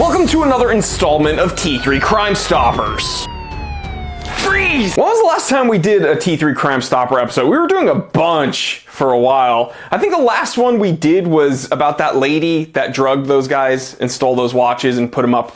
Welcome to another installment of T3 Crime Stoppers. Freeze! When was the last time we did a T3 Crime Stopper episode? We were doing a bunch for a while. I think the last one we did was about that lady that drugged those guys and stole those watches and put them up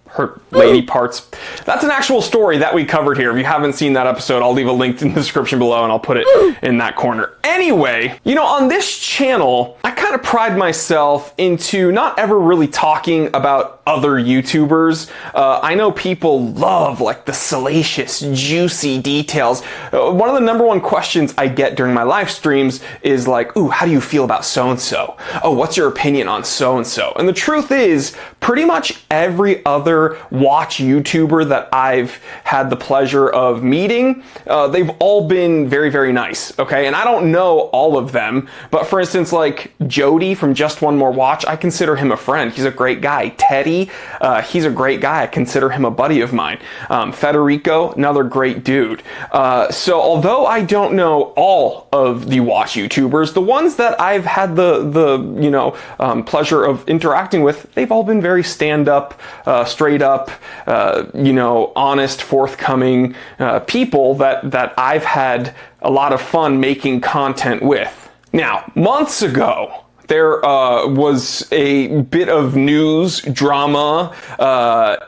her lady parts. That's an actual story that we covered here. If you haven't seen that episode, I'll leave a link in the description below and I'll put it in that corner. Anyway, you know, on this channel, I kind of pride myself into not ever really talking about other YouTubers. I know people love like the salacious, juicy details. One of the number one questions I get during my live streams is like, ooh, how do you feel about so-and-so? Oh, what's your opinion on so-and-so? And the truth is, pretty much every other watch YouTuber that I've had the pleasure of meeting, they've all been very, very nice, okay? And I don't know all of them, but for instance, like Jody from Just One More Watch, I consider him a friend. He's a great guy. Teddy, he's a great guy. I consider him a buddy of mine. Federico, another great dude. So although I don't know all of the watch YouTubers, the ones that I've had the pleasure of interacting with, they've all been very stand-up, straight up, honest, forthcoming people that I've had a lot of fun making content with. Now, months ago, there was a bit of news, drama,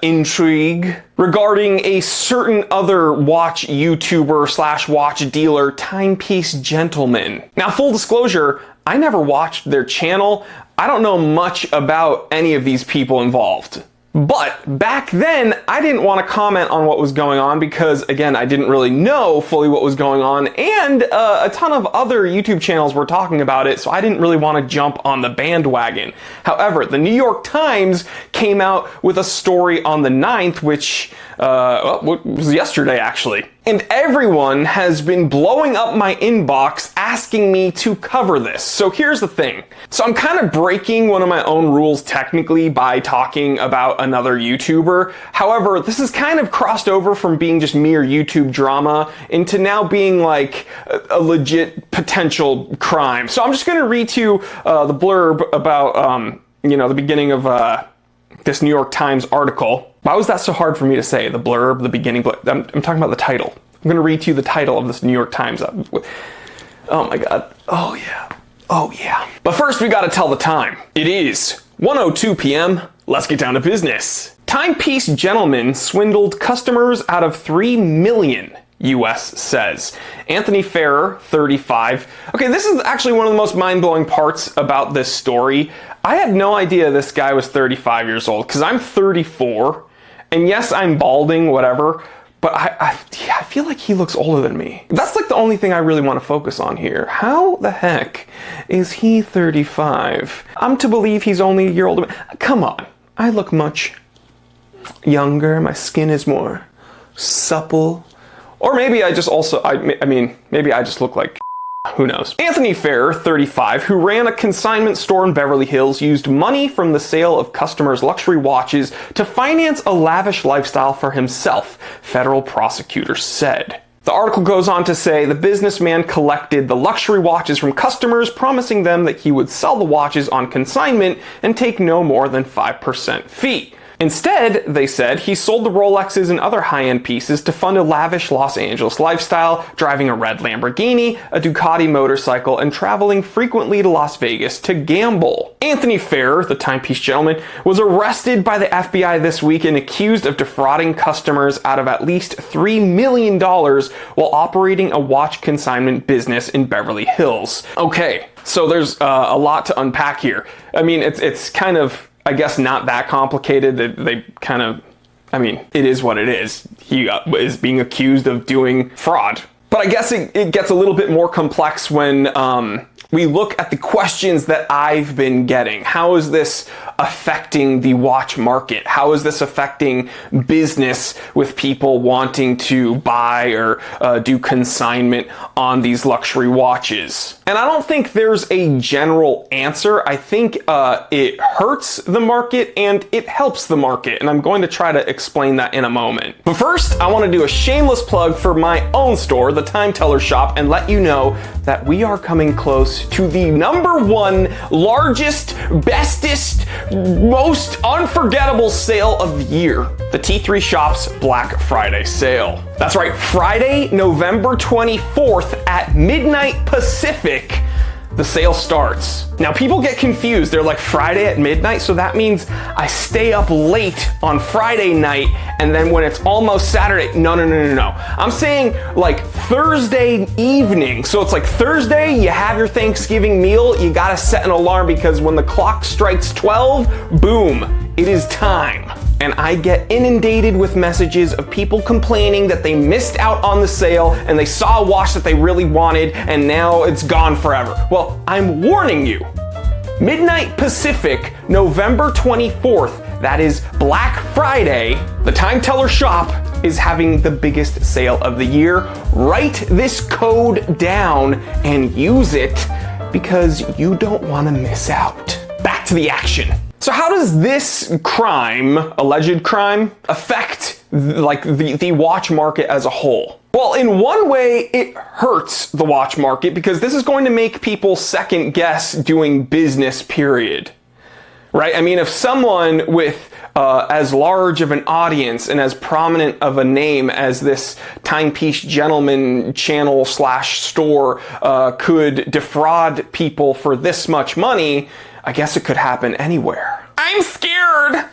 intrigue regarding a certain other watch YouTuber slash watch dealer, Timepiece Gentleman. Now, full disclosure, I never watched their channel. I don't know much about any of these people involved. But back then, I didn't want to comment on what was going on because, again, I didn't really know fully what was going on, and a ton of other YouTube channels were talking about it, so I didn't really want to jump on the bandwagon. However, the New York Times came out with a story on the 9th, which was yesterday, actually. And everyone has been blowing up my inbox asking me to cover this. So here's the thing. So I'm kind of breaking one of my own rules technically by talking about another YouTuber. However, this is kind of crossed over from being just mere YouTube drama into now being like a legit potential crime. So I'm just going to read to you the blurb about, the beginning of this New York Times article. Why was that so hard for me to say? The blurb, the beginning, I'm talking about the title. I'm going to read to you the title of this New York Times. Oh my God. Oh yeah. Oh yeah. But first we got to tell the time. It is 1:02 p.m. Let's get down to business. Timepiece Gentleman swindled customers out of $3 million. US says. Anthony Ferrer, 35. Okay, this is actually one of the most mind-blowing parts about this story. I had no idea this guy was 35 years old because I'm 34. And yes, I'm balding, whatever, but I feel like he looks older than me. That's like the only thing I really want to focus on here. How the heck is he 35? I'm to believe he's only a year older. Come on, I look much younger. My skin is more supple. Or maybe I just also, maybe I just look like who knows. Anthony Ferrer, 35, who ran a consignment store in Beverly Hills, used money from the sale of customers' luxury watches to finance a lavish lifestyle for himself, federal prosecutors said. The article goes on to say the businessman collected the luxury watches from customers, promising them that he would sell the watches on consignment and take no more than 5% fee. Instead, they said, he sold the Rolexes and other high-end pieces to fund a lavish Los Angeles lifestyle, driving a red Lamborghini, a Ducati motorcycle, and traveling frequently to Las Vegas to gamble. Anthony Ferrer, the Timepiece Gentleman, was arrested by the FBI this week and accused of defrauding customers out of at least $3 million while operating a watch consignment business in Beverly Hills. Okay, so there's a lot to unpack here. I mean, it's kind of, I guess, not that complicated. They kind of, it is what it is. He is being accused of doing fraud. But I guess it gets a little bit more complex when we look at the questions that I've been getting. How is this affecting the watch market? How is this affecting business with people wanting to buy or do consignment on these luxury watches? And I don't think there's a general answer. I think it hurts the market and it helps the market. And I'm going to try to explain that in a moment. But first, I want to do a shameless plug for my own store, the Time Teller Shop, and let you know that we are coming close to the #1 largest, bestest, most unforgettable sale of the year, the T3 Shop's Black Friday sale. That's right, Friday, November 24th at midnight Pacific, the sale starts. Now people get confused. They're like, Friday at midnight? So that means I stay up late on Friday night and then when it's almost Saturday, no. I'm saying like Thursday evening. So it's like Thursday, you have your Thanksgiving meal, you gotta set an alarm because when the clock strikes 12, boom, it is time. And I get inundated with messages of people complaining that they missed out on the sale and they saw a watch that they really wanted and now it's gone forever. Well, I'm warning you. Midnight Pacific, November 24th, that is Black Friday, the Time Teller Shop is having the biggest sale of the year. Write this code down and use it because you don't want to miss out. Back to the action. So how does this crime, alleged crime, affect the watch market as a whole? Well, in one way, it hurts the watch market because this is going to make people second guess doing business, period. Right? I mean, if someone with as large of an audience and as prominent of a name as this Timepiece gentleman channel / store could defraud people for this much money, I guess it could happen anywhere. I'm scared!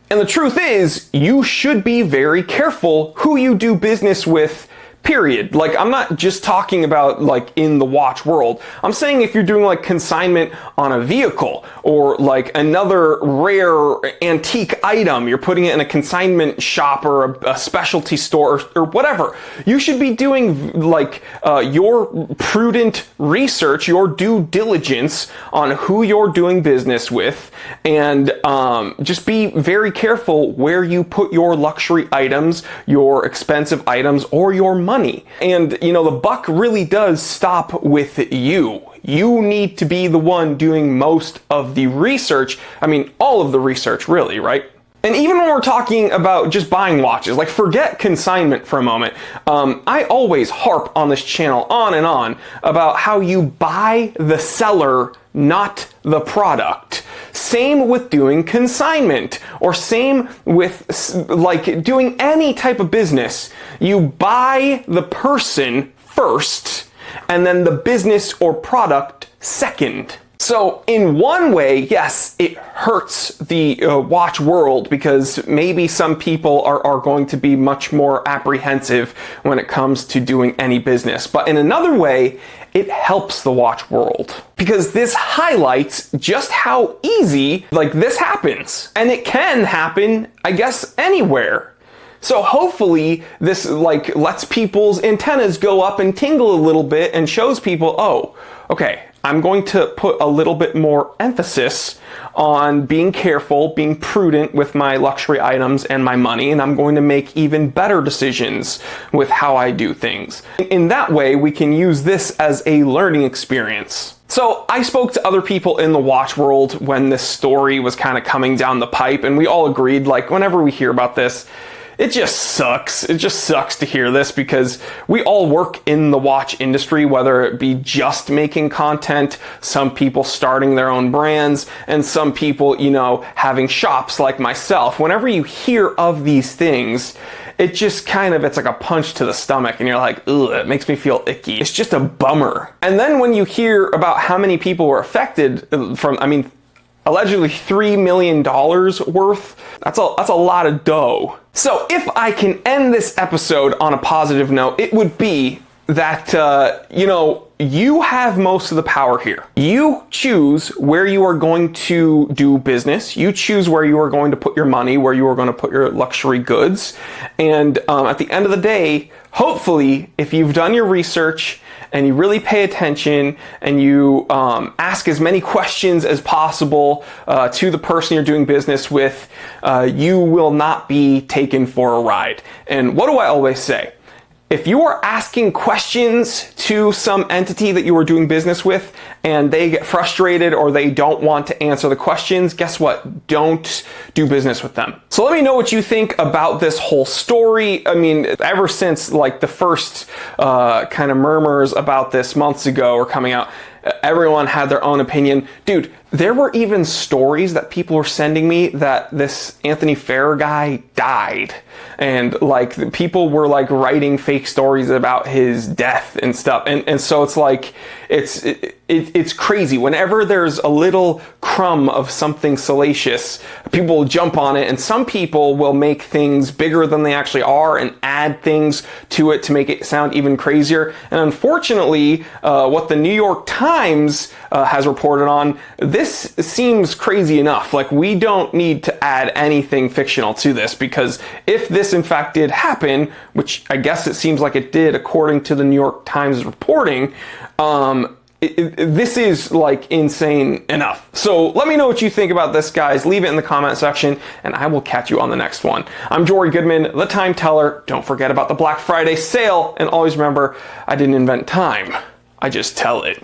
And the truth is, you should be very careful who you do business with, period. Like, I'm not just talking about like in the watch world. I'm saying if you're doing like consignment on a vehicle or like another rare antique item, you're putting it in a consignment shop or a specialty store or whatever, you should be doing like your prudent research, your due diligence on who you're doing business with, and just be very careful where you put your luxury items, your expensive items, or your money. And you know, the buck really does stop with you. You need to be the one doing most of the research. I mean, all of the research really, right? And even when we're talking about just buying watches, like forget consignment for a moment. I always harp on this channel on and on about how you buy the seller, not the product. Same with doing consignment, or same with like doing any type of business. You buy the person first, and then the business or product second. So in one way, yes, it hurts the watch world because maybe some people are going to be much more apprehensive when it comes to doing any business. But in another way, it helps the watch world because this highlights just how easy like this happens. And it can happen, I guess, anywhere. So hopefully this like lets people's antennas go up and tingle a little bit and shows people, oh, okay, I'm going to put a little bit more emphasis on being careful, being prudent with my luxury items and my money, and I'm going to make even better decisions with how I do things. In that way, we can use this as a learning experience. So I spoke to other people in the watch world when this story was kind of coming down the pipe, and we all agreed, like, whenever we hear about this, it just sucks. It just sucks to hear this because we all work in the watch industry, whether it be just making content, some people starting their own brands, and some people, you know, having shops like myself. Whenever you hear of these things, it just kind of, it's like a punch to the stomach and you're like, ugh, it makes me feel icky. It's just a bummer. And then when you hear about how many people were affected from, I mean, allegedly $3 million worth, that's a lot of dough. So if I can end this episode on a positive note, it would be that, you know, you have most of the power here. You choose where you are going to do business. You choose where you are going to put your money, where you are going to put your luxury goods. And at the end of the day, hopefully, if you've done your research and you really pay attention and you ask as many questions as possible to the person you're doing business with, you will not be taken for a ride. And what do I always say? If you are asking questions to some entity that you are doing business with and they get frustrated or they don't want to answer the questions, guess what? Don't do business with them. So let me know what you think about this whole story. I mean, ever since like the first kind of murmurs about this months ago are coming out, everyone had their own opinion. Dude, There were even stories that people were sending me that this Anthony Farrer guy died. And like people were like writing fake stories about his death and stuff. And so it's like, it's crazy. Whenever there's a little crumb of something salacious, people will jump on it, and some people will make things bigger than they actually are and add things to it to make it sound even crazier. And unfortunately, what the New York Times has reported on, this seems crazy enough. Like, we don't need to add anything fictional to this, because if this in fact did happen, which I guess it seems like it did according to the New York Times reporting, this is like insane enough. So let me know what you think about this, guys. Leave it in the comment section, and I will catch you on the next one. I'm Jory Goodman, the Time Teller. Don't forget about the Black Friday sale, and always remember, I didn't invent time, I just tell it.